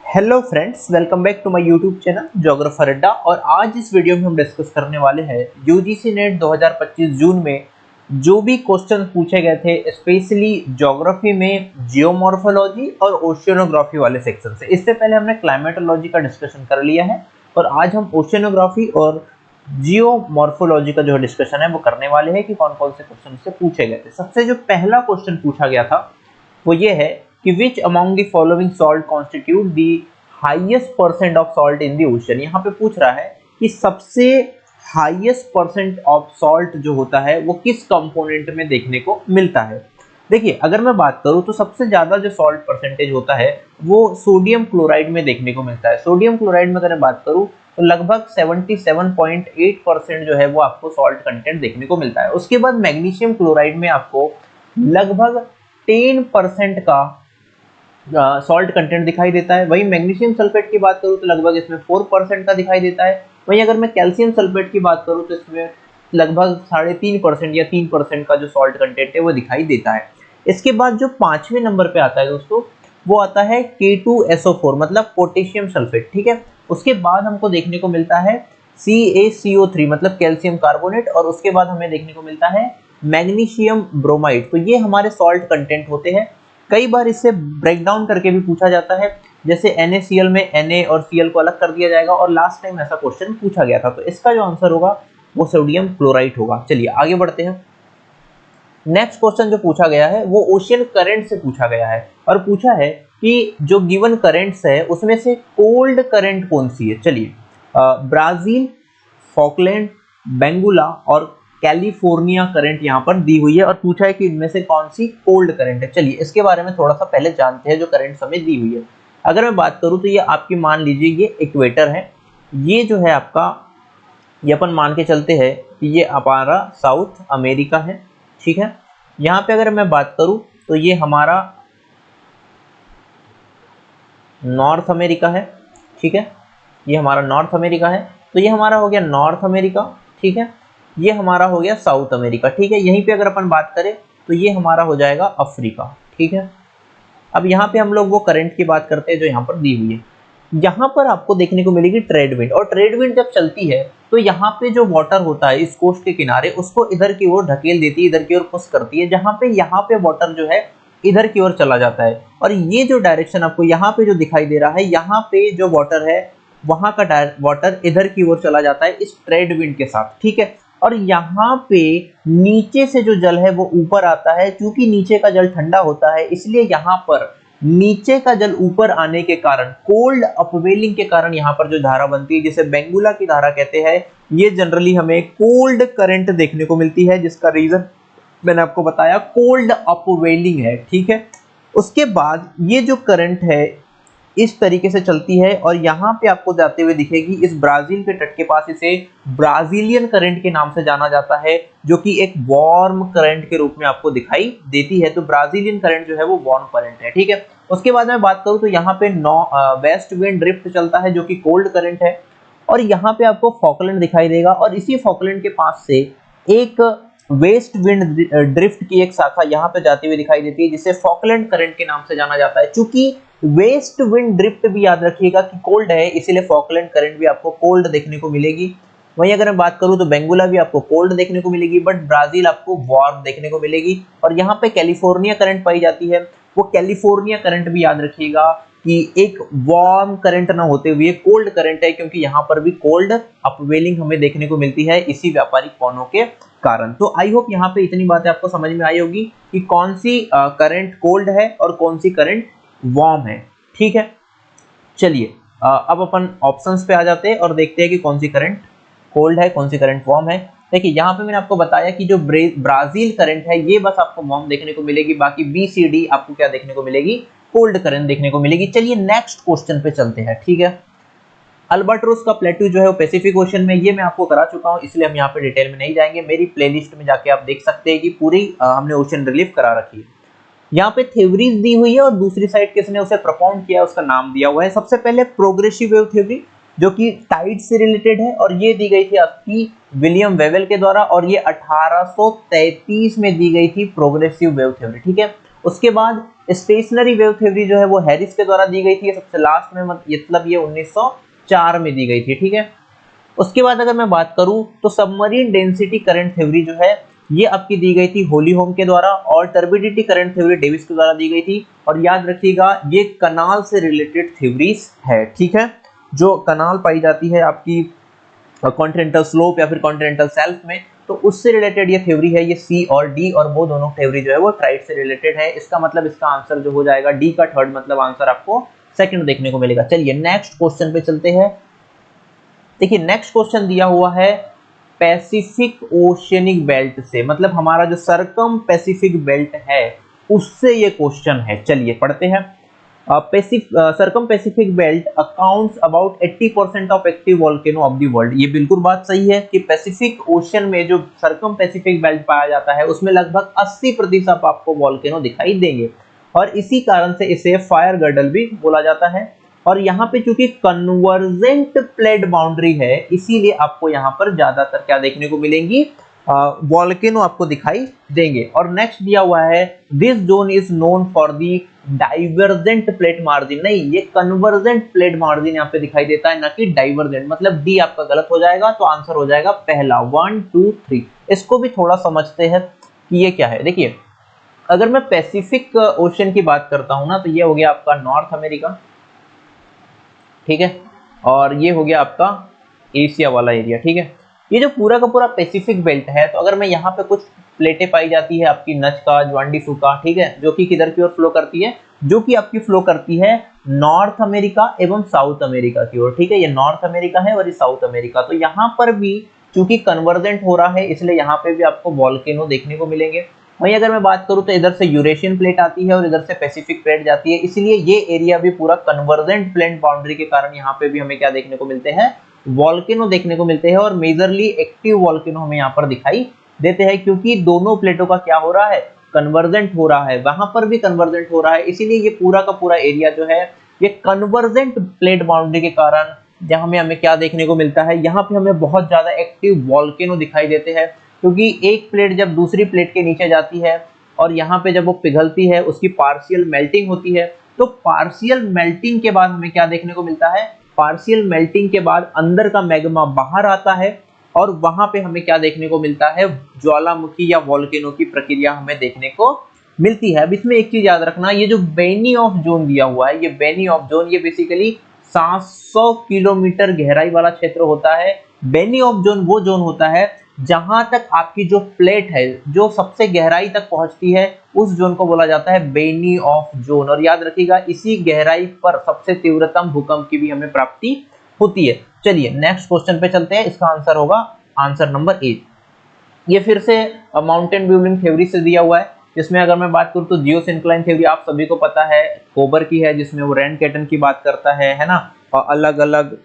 Hello friends, welcome back to my YouTube channel geographer Adda. और आज इस वीडियो में हम डिस्कस करने वाले हैं यूजीसी नेट 2025 जून में जो भी क्वेश्चन पूछे गए थे, स्पेशली ज्योग्राफी में जियोमॉर्फोलॉजी और ओशियनोग्राफी वाले सेक्शन से। इससे पहले हमने क्लाइमेटोलॉजी का डिस्कशन कर लिया है और आज हम ओशियनोग्राफी और जियोमॉर्फोलॉजी का जो डिस्कशन है वो करने वाले हैं कि कौन कौन से क्वेश्चन से पूछे गए थे। सबसे जो पहला क्वेश्चन पूछा गया था वो ये है कि which among the following salt constitute the highest percent of salt in the ocean. यहाँ पे पूछ रहा है कि सबसे हाईएस्ट परसेंट ऑफ सॉल्ट जो होता है वो किस कंपोनेंट में देखने को मिलता है। देखिए, अगर मैं बात करूं तो सबसे ज्यादा जो सॉल्ट परसेंटेज होता है वो सोडियम क्लोराइड में देखने को मिलता है। सोडियम क्लोराइड में अगर मैं बात करूं तो लगभग 77.8% जो है वो आपको सॉल्ट कंटेंट देखने को मिलता है। उसके बाद मैग्नीशियम क्लोराइड में आपको लगभग 10% का सॉल्ट कंटेंट दिखाई देता है। वहीं मैग्नीशियम सल्फेट की बात करूं तो लगभग इसमें 4% का दिखाई देता है। वहीं अगर मैं कैल्शियम सल्फेट की बात करूं तो इसमें लगभग 3.5% या 3% का जो सॉल्ट कंटेंट है वो दिखाई देता है। इसके बाद जो 5वें नंबर पे आता है दोस्तों, वो आता है K2SO4 मतलब पोटेशियम सल्फेट। ठीक है, उसके बाद हमको देखने को मिलता है CaCO3 मतलब कैल्शियम कार्बोनेट, और उसके बाद हमें देखने को मिलता है मैग्नीशियम ब्रोमाइड। तो ये हमारे सॉल्ट कंटेंट होते हैं। कई बार इससे ब्रेक डाउन करके भी पूछा जाता है, जैसे NaCl में Na और Cl को अलग कर दिया जाएगा, और लास्ट टाइम ऐसा क्वेश्चन पूछा गया था। तो इसका जो आंसर होगा वो सोडियम क्लोराइड होगा। चलिए आगे बढ़ते हैं। नेक्स्ट क्वेश्चन जो पूछा गया है वो ओशियन करंट से पूछा गया है और पूछा है कि जो गिवन करंट्स है उसमें से कोल्ड करंट कौन सी है। चलिए, ब्राजील, फॉकलैंड, बेंगुला और कैलिफोर्निया करंट यहाँ पर दी हुई है और पूछा है कि इनमें से कौन सी कोल्ड करंट है। चलिए इसके बारे में थोड़ा सा पहले जानते हैं जो करंट हमें दी हुई है। अगर मैं बात करूं तो ये आपकी मान लीजिए ये इक्वेटर है, ये जो है आपका, ये अपन मान के चलते हैं कि ये हमारा साउथ अमेरिका है। ठीक है, यहाँ पे अगर मैं बात करूं तो ये हमारा नॉर्थ अमेरिका है। ठीक है, ये हमारा नॉर्थ अमेरिका है। तो ये हमारा हो गया नॉर्थ अमेरिका। ठीक है, ये हमारा हो गया साउथ अमेरिका। ठीक है, यहीं पे अगर अपन बात करें तो ये हमारा हो जाएगा अफ्रीका। ठीक है, अब यहाँ पे हम लोग वो करंट की बात करते हैं जो यहाँ पर दी हुई है। यहाँ पर आपको देखने को मिलेगी ट्रेड विंड, और ट्रेड विंड जब चलती है तो यहाँ पे जो वाटर होता है इस कोस्ट के किनारे उसको इधर की ओर ढकेल देती है, इधर की ओर पुश करती है, जहाँ पे यहाँ पे वाटर जो है इधर की ओर चला जाता है। और ये जो डायरेक्शन आपको यहाँ पे जो दिखाई दे रहा है, यहाँ पे जो वाटर है वहां का वाटर इधर की ओर चला जाता है इस ट्रेड विंड के साथ। ठीक है, और यहाँ पे नीचे से जो जल है वो ऊपर आता है। क्योंकि नीचे का जल ठंडा होता है इसलिए यहाँ पर नीचे का जल ऊपर आने के कारण, कोल्ड अपवेलिंग के कारण यहाँ पर जो धारा बनती है जिसे बेंगुला की धारा कहते हैं, ये जनरली हमें कोल्ड करंट देखने को मिलती है, जिसका रीजन मैंने आपको बताया कोल्ड अपवेलिंग है। ठीक है, उसके बाद ये जो करंट है इस तरीके से चलती है और यहाँ पे आपको जाते हुए दिखेगी इस ब्राजील के तट के पास। इसे ब्राजीलियन करंट के नाम से जाना जाता है, जो कि एक वार्म करंट के रूप में आपको दिखाई देती है। तो ब्राजीलियन करंट जो है वो वार्म करंट है। ठीक है, उसके बाद मैं बात करूं तो यहाँ पे वेस्ट विंड ड्रिफ्ट चलता है जो कि कोल्ड करंट है, और यहाँ पे आपको फॉकलैंड दिखाई देगा, और इसी फॉकलैंड के पास से एक वेस्ट विंड ड्रिफ्ट की एक शाखा यहाँ पे जाती हुई दिखाई देती है जिसे फॉकलैंड करंट के नाम से जाना जाता है। चूंकि वेस्ट विंड ड्रिफ्ट भी याद रखिएगा कि कोल्ड है, इसीलिए फॉकलैंड करंट भी आपको कोल्ड देखने को मिलेगी। वहीं अगर मैं बात करूं तो बेंगुला भी आपको कोल्ड देखने को मिलेगी, बट ब्राजील आपको वार्म देखने को मिलेगी। और यहाँ पे कैलिफोर्निया करंट पाई जाती है, वो कैलिफोर्निया करंट भी याद रखिएगा कि एक वार्म करंट ना होते हुए कोल्ड करंट है, क्योंकि यहाँ पर भी कोल्ड अपवेलिंग हमें देखने को मिलती है इसी व्यापारिक कोणों के कारण। तो आई होप यहाँ पे इतनी बातें आपको समझ में आई होगी कि कौन सी करंट कोल्ड है और कौन सी करंट वार्म है। ठीक है, चलिए अब अपन ऑप्शंस पे आ जाते हैं और देखते हैं कि कौन सी करंट कोल्ड है, कौन सी करंट वार्म है। देखिए, यहाँ पे मैंने आपको बताया कि जो ब्राजील करंट है ये बस आपको वार्म देखने को मिलेगी, बाकी BCD आपको क्या देखने को मिलेगी, कोल्ड करंट देखने को मिलेगी। चलिए नेक्स्ट क्वेश्चन पे चलते हैं। ठीक है, अल्बाट्रोस का प्लेटू जो है वो पैसिफिक ओशन में, ये मैं आपको करा चुका हूँ इसलिए हम यहाँ पे डिटेल में नहीं जाएंगे। मेरी प्लेलिस्ट में जाके आप देख सकते हैं कि पूरी हमने ओशन रिलीफ करा रखी है। यहाँ पे थ्योरीज दी हुई है और दूसरी साइड किसने उसे प्रोपाउंड किया उसका नाम दिया हुआ है। सबसे पहले प्रोग्रेसिव वेव थ्योरी जो कि टाइड से रिलेटेड है, और ये दी गई थी आपकी विलियम वेवेल के द्वारा, और ये 1833 में दी गई थी प्रोग्रेसिव वेव थ्योरी। ठीक है, उसके बाद स्टेशनरी वेव थ्योरी जो है वो हैरिस के द्वारा दी गई थी, सबसे लास्ट में, मतलब ये 1904 में दी गई थी, ठीक है। उसके बाद अगर मैं बात करूं तो सबमरीन डेंसिटी करंट थ्योरी जो है ये आपकी दी गई थी होलीहोम के द्वारा, और टर्बिडिटी करंट थ्योरी डेविस के द्वारा दी गई थी। और याद रखिएगा ये कनाल से रिलेटेड थ्योरीज है, ठीक है। जो कनाल पाई जाती है आपकी कॉन्टिनेंटल स्लोप या फिर कॉन्टिनेंटल शेल्फ में, तो उससे रिलेटेड ये थ्योरी है, ये सी और डी, और वो दोनों थ्योरी जो है वो ट्राइड से रिलेटेड है। इसका मतलब इसका आंसर जो हो जाएगा डी का थर्ड मतलब आंसर आपको सेकंड देखने को मिलेगा। चलिए नेक्स्ट क्वेश्चन पे चलते हैं। देखिए नेक्स्ट क्वेश्चन दिया हुआ है पैसिफिक ओशियनिक बेल्ट से, मतलब हमारा जो सरकम पैसिफिक बेल्ट है उससे ये क्वेश्चन है। चलिए पढ़ते हैं। Circum pacific belt accounts about 80% of active volcano of the world. ये बिल्कुल बात सही है कि पैसिफिक ओशन में जो सरकम पैसिफिक बेल्ट पाया जाता है उसमें लगभग 80% आपको वोल्केनो दिखाई देंगे, और इसी कारण से इसे फायर गर्डल भी बोला जाता है। और यहाँ पे चूंकि कन्वर्जेंट प्लेट बाउंड्री है, इसीलिए आपको यहाँ पर ज्यादातर क्या देखने को मिलेंगी, वोल्केनो आपको दिखाई देंगे। और नेक्स्ट दिया हुआ है this zone is known for the divergent plate margin. नहीं, ये कन्वर्जेंट प्लेट मार्जिन यहाँ पे दिखाई देता है, ना कि डाइवर्जेंट। मतलब डी आपका गलत हो जाएगा, तो आंसर हो जाएगा पहला 1 2 3। इसको भी थोड़ा समझते हैं कि ये क्या है। देखिए अगर मैं पैसिफिक ओशन की बात करता हूं ना, तो ये हो गया आपका नॉर्थ अमेरिका, ठीक है, और ये हो गया आपका एशिया वाला एरिया, ठीक है। ये जो पूरा का पूरा पैसिफिक बेल्ट है, तो अगर मैं यहाँ पे कुछ प्लेटें पाई जाती है आपकी नजका, ज्वांडीफुका, ठीक है, जो कि किधर की ओर फ्लो करती है, जो कि आपकी फ्लो करती है नॉर्थ अमेरिका एवं साउथ अमेरिका की ओर, ठीक है। ये नॉर्थ अमेरिका है और ये साउथ अमेरिका। तो यहाँ पर भी चूंकि कन्वर्जेंट हो रहा है, इसलिए यहाँ पे भी आपको वोल्केनो देखने को मिलेंगे। वहीं अगर मैं बात करूं तो इधर से यूरेशियन प्लेट आती है और इधर से पैसिफिक प्लेट जाती है, इसलिए ये एरिया भी पूरा कन्वर्जेंट प्लेट बाउंड्री के कारण यहाँ पे भी हमें क्या देखने को मिलते हैं, वोल्केनो देखने को मिलते हैं। और मेजरली एक्टिव वोल्केनो हमें यहाँ पर दिखाई देते हैं, क्योंकि दोनों प्लेटों का क्या हो रहा है, कन्वर्जेंट हो रहा है, वहां पर भी कन्वर्जेंट हो रहा है, इसीलिए ये पूरा का पूरा एरिया जो है ये कन्वर्जेंट प्लेट बाउंड्री के कारण जहां हमें क्या देखने को मिलता है, यहाँ पे हमें बहुत ज्यादा एक्टिव वोल्केनो दिखाई देते हैं। क्योंकि एक प्लेट जब दूसरी प्लेट के नीचे जाती है और यहाँ पे जब वो पिघलती है, उसकी पार्शियल मेल्टिंग होती है, तो पार्शियल मेल्टिंग के बाद हमें क्या देखने को मिलता है, पार्शियल मेल्टिंग के बाद अंदर का मैग्मा बाहर आता है, और वहां पे हमें क्या देखने को मिलता है, ज्वालामुखी या वोल्केनो की प्रक्रिया हमें देखने को मिलती है। अब इसमें एक चीज याद रखना, ये जो बेनी ऑफ जोन दिया हुआ है, ये बेनी ऑफ जोन, ये बेसिकली 700 किलोमीटर गहराई वाला क्षेत्र होता है। बेनी ऑफ जोन वो जोन होता है जहां तक आपकी जो प्लेट है जो सबसे गहराई तक पहुंचती है, उस जोन को बोला जाता है बेनी ऑफ जोन। और याद रखिएगा इसी गहराई पर सबसे तीव्रतम भूकंप की भी हमें प्राप्ति होती है। चलिए नेक्स्ट क्वेश्चन पे चलते हैं। इसका आंसर होगा आंसर नंबर 8। ये फिर से माउंटेन ब्यूलिंग थ्योरी से दिया हुआ है, जिसमें अगर मैं बात करूं तो जियोसिंक्लाइन थ्योरी आप सभी को पता है, कोबर की है, जिसमें वो रैन कैटन की बात करता है ना, और अलग अलग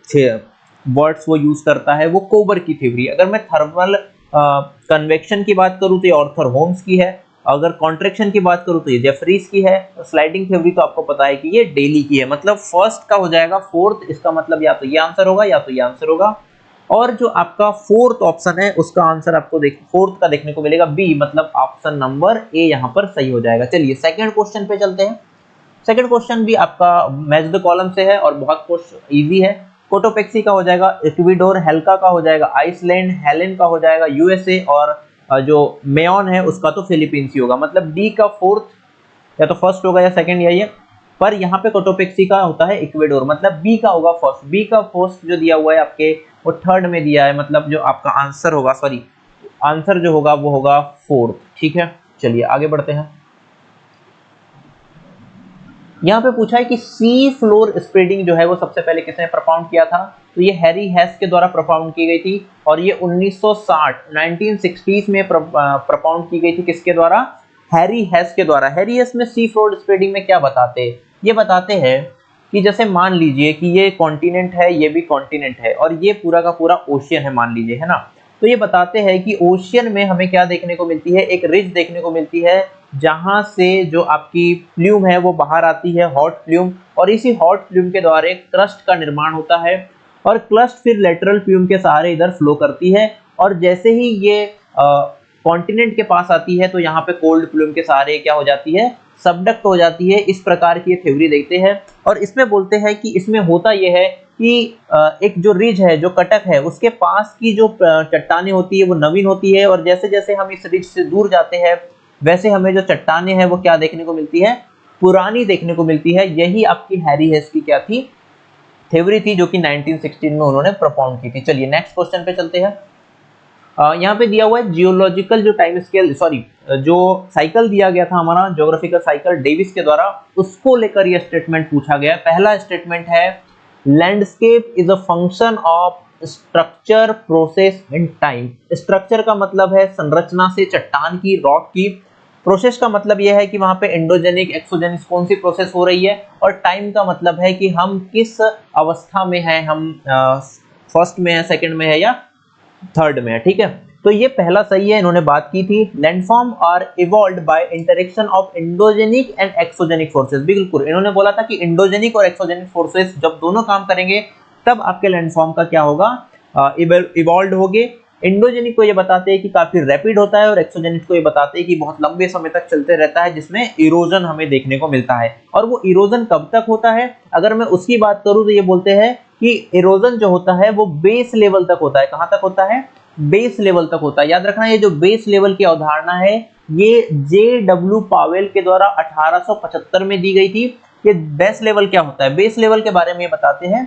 वर्ड्स वो यूज करता है, वो कोबर की थ्योरी। अगर मैं थर्मल कन्वेक्शन की बात करूं तो ये ऑर्थर होम्स की है, अगर कॉन्ट्रैक्शन की बात करूं तो ये जेफरीज की है, स्लाइडिंग थ्योरी तो आपको पता है कि ये डेली की है। मतलब फर्स्ट का हो जाएगा फोर्थ, इसका मतलब या तो ये आंसर होगा या तो ये आंसर होगा। और जो आपका फोर्थ ऑप्शन है उसका आंसर आपको फोर्थ का देखने को मिलेगा बी, मतलब ऑप्शन नंबर ए यहाँ पर सही हो जाएगा। चलिए सेकंड क्वेश्चन पे चलते हैं। सेकंड क्वेश्चन भी आपका मैच द कॉलम से है और बहुत इजी है। कोटोपेक्सी का हो जाएगा इक्वेडोर, हेल्का का हो जाएगा आइसलैंड, हेलेन का हो जाएगा यूएसए, और जो मेयॉन है उसका तो फिलीपींस ही होगा। मतलब डी का फोर्थ या तो फर्स्ट होगा या सेकंड, या ये, पर यहाँ पे कोटोपेक्सी का होता है इक्वेडोर, मतलब बी का होगा फर्स्ट। बी का फर्स्ट जो दिया हुआ है आपके वो थर्ड में दिया है, मतलब जो आपका आंसर होगा, सॉरी आंसर जो होगा वो होगा फोर्थ, ठीक है। चलिए आगे बढ़ते हैं। यहाँ पे पूछा है कि सी फ्लोर स्प्रेडिंग जो है वो सबसे पहले किसने परफॉर्म किया था, तो ये हैरी हेस के द्वारा परफॉर्म की गई थी, और ये 1960 में परफॉर्म की गई थी। किसके द्वारा, हैरी हेस के द्वारा। हैरी हेस में सी फ्लोर स्प्रेडिंग में क्या बताते हैं, ये बताते हैं कि जैसे मान लीजिए कि ये कॉन्टिनेंट है, ये भी कॉन्टिनेंट है, और ये पूरा का पूरा ओशियन है मान लीजिए, है ना। तो ये बताते हैं कि ओशियन में हमें क्या देखने को मिलती है, एक रिज देखने को मिलती है, जहां से जो आपकी फ्लूम है वो बाहर आती है, हॉट फ्लूम, और इसी हॉट फ्लूम के द्वारा एक क्रस्ट का निर्माण होता है, और क्रस्ट फिर लेटरल फ्लूम के सहारे इधर फ्लो करती है, और जैसे ही ये कॉन्टिनेंट के पास आती है तो यहाँ पे कोल्ड फ्लूम के सहारे क्या हो जाती है, सबडक्ट हो जाती है, इस प्रकार की थ्योरी देखते हैं। और इसमें बोलते हैं कि इसमें होता यह है कि एक जो रिज है, जो कटक है, उसके पास की जो चट्टानें होती है वो नवीन होती है, और जैसे जैसे हम इस रिज से दूर जाते हैं वैसे हमें जो चट्टानें हैं वो क्या देखने को मिलती है, पुरानी देखने को मिलती है। यही आपकी हैरी हेस की क्या थी, थ्योरी थी, जो कि 1916 में उन्होंने प्रपोज की थी। चलिए नेक्स्ट क्वेश्चन पे चलते हैं। यहाँ पे दिया हुआ है जियोलॉजिकल जो टाइम स्केल, सॉरी जो साइकिल दिया गया था हमारा ज्योग्राफिकल साइकिल डेविस के द्वारा, उसको लेकर यह स्टेटमेंट पूछा गया। पहला स्टेटमेंट है landscape is a function of structure process and time. Structure का मतलब है संरचना से, चट्टान की, रॉक की। प्रोसेस का मतलब यह है कि वहां पे एंडोजेनिक एक्सोजेनिक कौन सी प्रोसेस हो रही है, और टाइम का मतलब है कि हम किस अवस्था में है, हम फर्स्ट में है, सेकंड में है या थर्ड में है। ठीक है, तो ये पहला सही है, इन्होंने बात की थी। Landform are evolved by interaction of endogenic and exogenic forces. बिल्कुल, इन्होंने बोला था कि एंडोजेनिक और एक्सोजेनिक फोर्सेस जब दोनों काम करेंगे तब आपके लैंडफॉर्म का क्या होगा, इवॉल्व होगे। एंडोजेनिक को ये बताते हैं कि काफी रैपिड होता है, और एक्सोजेनिक को ये बताते हैं कि बहुत लंबे समय तक चलते रहता है, जिसमें इरोजन हमें देखने को मिलता है। और वो इरोजन कब तक होता है, अगर मैं उसकी बात करूं तो ये बोलते हैं कि इरोजन जो होता है वो बेस लेवल तक होता है। कहां तक होता है, बेस लेवल तक होता है। याद रखना, ये जो बेस लेवल की अवधारणा है ये जे.डब्ल्यू. पावेल के द्वारा 1875 में दी गई थी। ये बेस लेवल क्या होता है, बेस लेवल के बारे में बताते हैं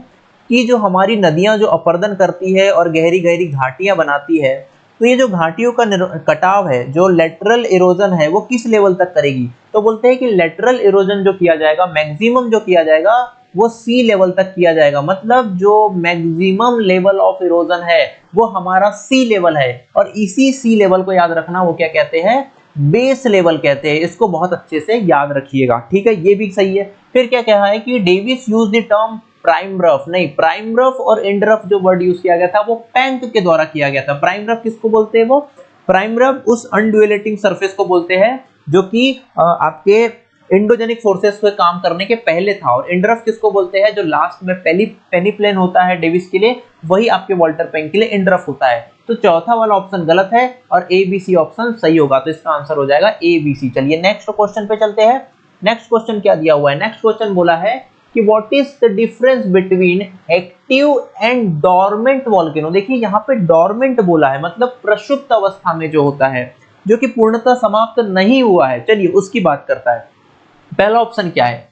कि जो हमारी नदियां जो अपर्दन करती है और गहरी गहरी घाटियां बनाती है, तो ये जो घाटियों का कटाव है, जो लेटरल इरोजन है, वो किस लेवल तक करेगी। तो बोलते हैं कि लेटरल इरोजन जो किया जाएगा, मैक्सिमम जो किया जाएगा वो सी लेवल तक किया जाएगा। मतलब जो मैक्सिमम लेवल ऑफ इरोजन है वो हमारा सी लेवल है, और इसी सी लेवल को याद रखना, वो क्या कहते हैं, बेस लेवल कहते हैं। इसको बहुत अच्छे से याद रखिएगा। ठीक है, ये भी सही है। फिर क्या कहा है कि Davis use the term prime rough, नहीं, प्राइम रफ और एंड रफ जो वर्ड यूज किया गया था वो पैंक के द्वारा किया गया था। प्राइम रफ किसको बोलते हैं, वो प्राइम रफ उस अनड्यूलेटिंग सरफेस को बोलते हैं जो कि आपके एंडोजेनिक फोर्सेस पे काम करने के पहले था। और एंड रफ किसको बोलते हैं, जो लास्ट में पेनिप्लेन होता है डेविस के लिए, वही आपके वॉल्टर पैंक के लिए एंड रफ होता है। तो चौथा वाला ऑप्शन गलत है और ए बी सी ऑप्शन सही होगा, तो इसका आंसर हो जाएगा ए बी सी। चलिए नेक्स्ट क्वेश्चन पे चलते हैं। नेक्स्ट क्वेश्चन क्या दिया हुआ है, नेक्स्ट क्वेश्चन बोला है कि what is the difference between active and dormant volcano. देखिए यहाँ पे डोरमेंट बोला है, मतलब प्रसुप्त अवस्था में जो होता है, जो कि पूर्णतः समाप्त नहीं हुआ है। चलिए उसकी बात करता है। पहला ऑप्शन क्या है,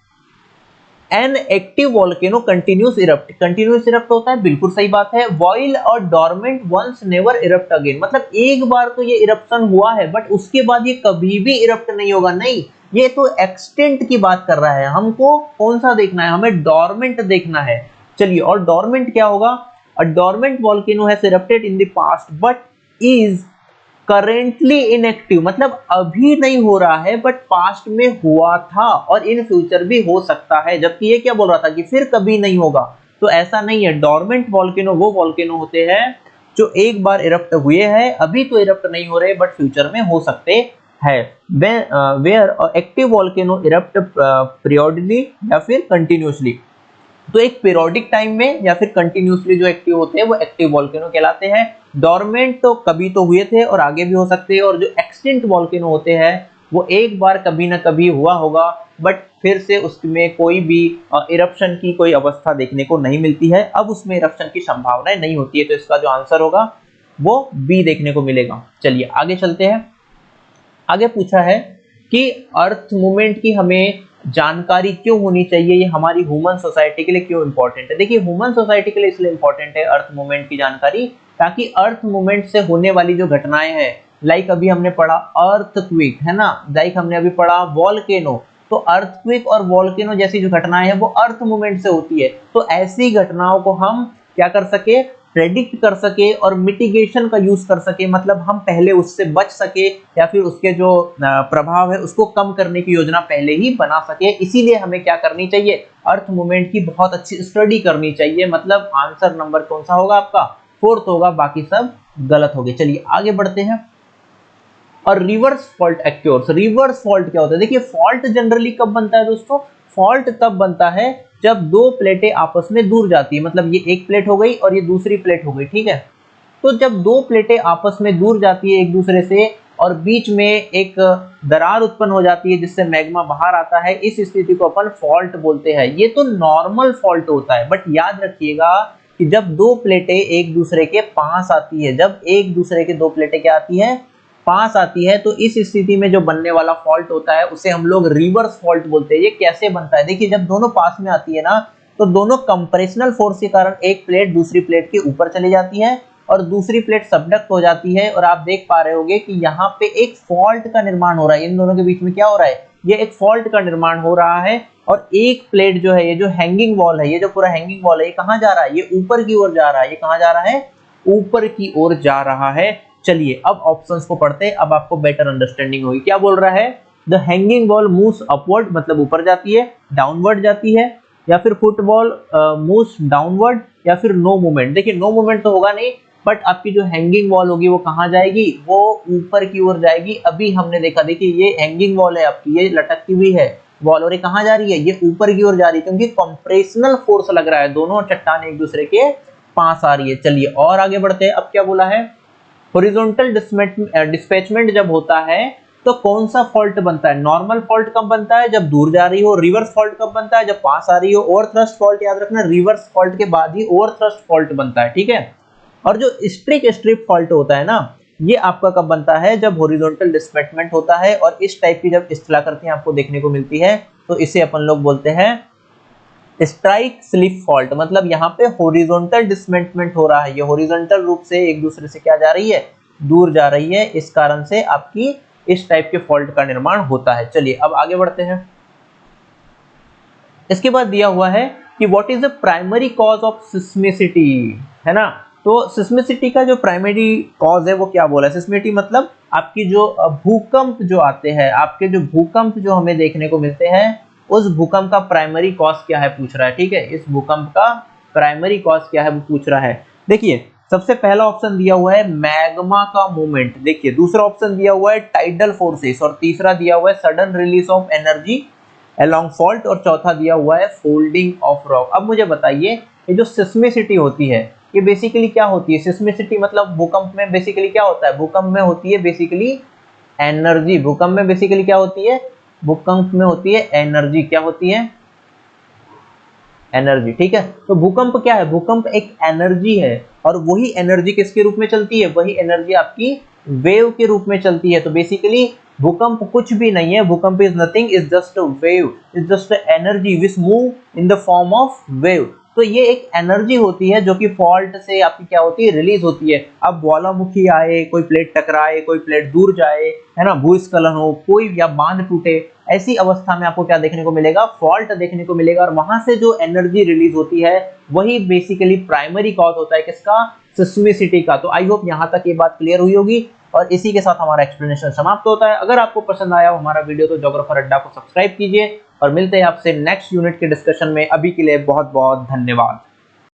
an active volcano continuous erupt. Continuous erupt होता है, बिल्कुल सही बात है। वॉइल और dormant once never erupt again, मतलब एक बार तो ये इरप्शन हुआ है बट उसके बाद ये कभी भी इरप्ट नहीं होगा। नहीं, ये तो एक्सटेंट की बात कर रहा है। हमको कौन सा देखना है, हमें डोरमेंट देखना है। चलिए, और डोरमेंट क्या होगा, a dormant volcano has erupted in the past but is currently inactive, मतलब अभी नहीं हो रहा है बट पास्ट में हुआ था और इन फ्यूचर भी हो सकता है। जबकि ये क्या बोल रहा था कि फिर कभी नहीं होगा, तो ऐसा नहीं है। डोरमेंट वोल्केनो वो वोल्केनो होते हैं जो एक बार इरप्ट हुए हैं, अभी तो इरप्ट नहीं हो रहे बट फ्यूचर में हो सकते हैं। वेयर एक्टिव वोल्केनो इरप्ट पीरियडली या फिर कंटिन्यूसली। तो एक पीरियोडिक टाइम में या फिर कंटिन्यूसली जो एक्टिव होते हैं वो एक्टिव वोल्केनो कहलाते हैं। डोरमेंट तो कभी तो हुए थे और आगे भी हो सकते हैं, और जो एक्सटिंक्ट वोल्केनो होते हैं वो एक बार कभी ना कभी हुआ होगा बट फिर से उसमें कोई भी इरप्शन की कोई अवस्था देखने को नहीं मिलती है। अब उसमें इरप्शन की संभावनाएं नहीं होती है, तो इसका जो आंसर होगा वो बी देखने को मिलेगा। चलिए आगे चलते हैं। आगे पूछा है कि अर्थ मूवमेंट की हमें जानकारी क्यों होनी चाहिए, ये हमारी ह्यूमन सोसाइटी के लिए क्यों इंपॉर्टेंट है। देखिए ह्यूमन सोसाइटी के लिए इसलिए इंपॉर्टेंट है अर्थ मूवमेंट की जानकारी, ताकि अर्थ मूवमेंट से होने वाली जो घटनाएं हैं, लाइक अभी हमने पढ़ा अर्थक्वेक, है ना, लाइक हमने अभी पढ़ा वॉल्केनो, तो अर्थक्वेक और वॉल्केनो जैसी जो घटनाएं हैं वो अर्थ मूवमेंट से होती है। तो ऐसी घटनाओं को हम क्या कर सके, प्रेडिक्ट कर सके और मिटिगेशन का यूज कर सके, मतलब हम पहले उससे बच सके या फिर उसके जो प्रभाव है उसको कम करने की योजना पहले ही बना सके। इसीलिए हमें क्या करनी चाहिए, अर्थ मूवमेंट की बहुत अच्छी स्टडी करनी चाहिए। मतलब आंसर नंबर कौन सा होगा आपका, फोर्थ होगा, बाकी सब गलत हो गए। चलिए आगे बढ़ते हैं। और रिवर्स फॉल्ट एक्योर्स। रिवर्स फॉल्ट क्या होता है, देखिए फॉल्ट जनरली कब बनता है दोस्तों, फॉल्ट तब बनता है जब दो प्लेटें आपस में दूर जाती है। मतलब ये एक प्लेट हो गई और ये दूसरी प्लेट हो गई, ठीक है। तो जब दो प्लेटें आपस में दूर जाती है एक दूसरे से, और बीच में एक दरार उत्पन्न हो जाती है जिससे मैग्मा बाहर आता है, इस स्थिति को अपन फॉल्ट बोलते हैं। ये तो नॉर्मल फॉल्ट होता है, बट याद रखिएगा कि जब दो प्लेटें एक दूसरे के पास आती है, जब एक दूसरे के दो प्लेटें क्या आती है, पास आती है, तो इस स्थिति में जो बनने वाला फॉल्ट होता है उसे हम लोग रिवर्स फॉल्ट बोलते हैं। ये कैसे बनता है, देखिए जब दोनों पास में आती है ना, तो दोनों कंप्रेशनल फोर्स के कारण एक प्लेट दूसरी प्लेट के ऊपर चली जाती है और दूसरी प्लेट सबडक्ट हो जाती है, और आप देख पा रहे होंगे कि यहाँ पे एक फॉल्ट का निर्माण हो रहा है। इन दोनों के बीच में क्या हो रहा है, ये एक फॉल्ट का निर्माण हो रहा है, और एक प्लेट जो है, ये जो हैंगिंग वॉल है, ये जो पूरा हैंगिंग वॉल है, ये कहाँ जा रहा है, ये ऊपर की ओर जा रहा है। ये कहाँ जा रहा है, ऊपर की ओर जा रहा है। चलिए अब ऑप्शंस को पढ़ते हैं, अब आपको बेटर अंडरस्टैंडिंग होगी। क्या बोल रहा है, the hanging wall moves upward, मतलब ऊपर जाती है, डाउनवर्ड जाती है, या फिर फुटबॉल मूव्स डाउनवर्ड, या फिर नो मूवमेंट। देखिए नो मूवमेंट तो होगा नहीं, बट आपकी जो हैंगिंग वॉल होगी वो कहाँ जाएगी, वो ऊपर की ओर जाएगी। अभी हमने देखा, देखिए ये हैंगिंग वॉल है आपकी, ये लटकती हुई है वॉल, और ये कहाँ जा रही है, ये ऊपर की ओर जा रही है, क्योंकि कंप्रेशनल फोर्स लग रहा है, दोनों चट्टान एक दूसरे के पास आ रही है। चलिए और आगे बढ़ते हैं। अब क्या बोला है, हॉरिजॉन्टल डिस्पैचमेंट जब होता है तो कौन सा फॉल्ट बनता है, नॉर्मल फॉल्ट कब बनता है, जब दूर जा रही हो। रिवर्स फॉल्ट कब बनता है, जब पास आ रही हो। ओवर थ्रस्ट फॉल्ट याद रखना, रिवर्स फॉल्ट के बाद ही ओवर थ्रस्ट फॉल्ट बनता है, ठीक है। और जो स्ट्रिप फॉल्ट होता है ना, ये आपका कब बनता है, जब हॉरिजॉन्टल डिस्पैचमेंट होता है, और इस टाइप की जब स्थलाकृति आपको देखने को मिलती है तो इसे अपन लोग बोलते हैं स्ट्राइक स्लिप फॉल्ट। मतलब यहाँ पे हॉरिजॉन्टल डिस्पैचमेंट हो रहा है, ये हॉरिजॉन्टल रूप से एक दूसरे से क्या जा रही है, दूर जा रही है, इस कारण से आपकी इस टाइप के फॉल्ट का निर्माण होता है। चलिए अब आगे बढ़ते हैं। इसके बाद दिया हुआ है कि what is the primary cause of सिस्मिसिटी, है ना। तो सिस्मिसिटी का जो प्राइमरी कॉज है वो क्या बोला है, सिस्मिसिटी मतलब आपकी जो भूकंप जो आते हैं, आपके जो भूकंप जो हमें देखने को मिलते हैं, उस भूकंप का प्राइमरी कॉज क्या है पूछ रहा है, ठीक है। इस भूकंप का प्राइमरी कॉज क्या है वो पूछ रहा है। देखिए सबसे पहला ऑप्शन दिया हुआ है मैग्मा का मूवमेंट, देखिए दूसरा ऑप्शन दिया हुआ है टाइडल फोर्सेस, और तीसरा दिया हुआ है sudden release of energy along fault, और चौथा दिया हुआ है फोल्डिंग ऑफ रॉक। अब मुझे बताइए ये जो सिस्मिसिटी होती है ये बेसिकली क्या होती है, सिस्मिसिटी मतलब भूकंप में बेसिकली क्या होता है, भूकंप में होती है बेसिकली एनर्जी, भूकंप में बेसिकली क्या होती है, भूकंप में होती है एनर्जी, क्या होती है, एनर्जी, ठीक है। तो भूकंप क्या है, भूकंप एक एनर्जी है, और वही एनर्जी किसके रूप में चलती है, वही एनर्जी आपकी वेव के रूप में चलती है। तो बेसिकली भूकंप कुछ भी नहीं है, भूकंप is nothing, is just a wave, is just a energy which move in the form of wave. तो ये एक एनर्जी होती है जो कि फॉल्ट से आपकी क्या होती है, रिलीज होती है। अब ज्वालामुखी आए, कोई प्लेट टकराए, कोई प्लेट दूर जाए, है ना, भूस्खलन हो, कोई या बांध टूटे, ऐसी अवस्था में आपको क्या देखने को मिलेगा, फॉल्ट देखने को मिलेगा, और वहां से जो एनर्जी रिलीज होती है वही बेसिकली प्राइमरी कॉज होता है किसका, सिस्मिसिटी का। तो आई होप यहाँ तक ये बात क्लियर हुई होगी, और इसी के साथ हमारा एक्सप्लेनेशन समाप्त होता है। अगर आपको पसंद आया हो हमारा वीडियो तो ज्योग्राफर अड्डा को सब्सक्राइब कीजिए, और मिलते हैं आपसे नेक्स्ट यूनिट के डिस्कशन में। अभी के लिए बहुत बहुत धन्यवाद।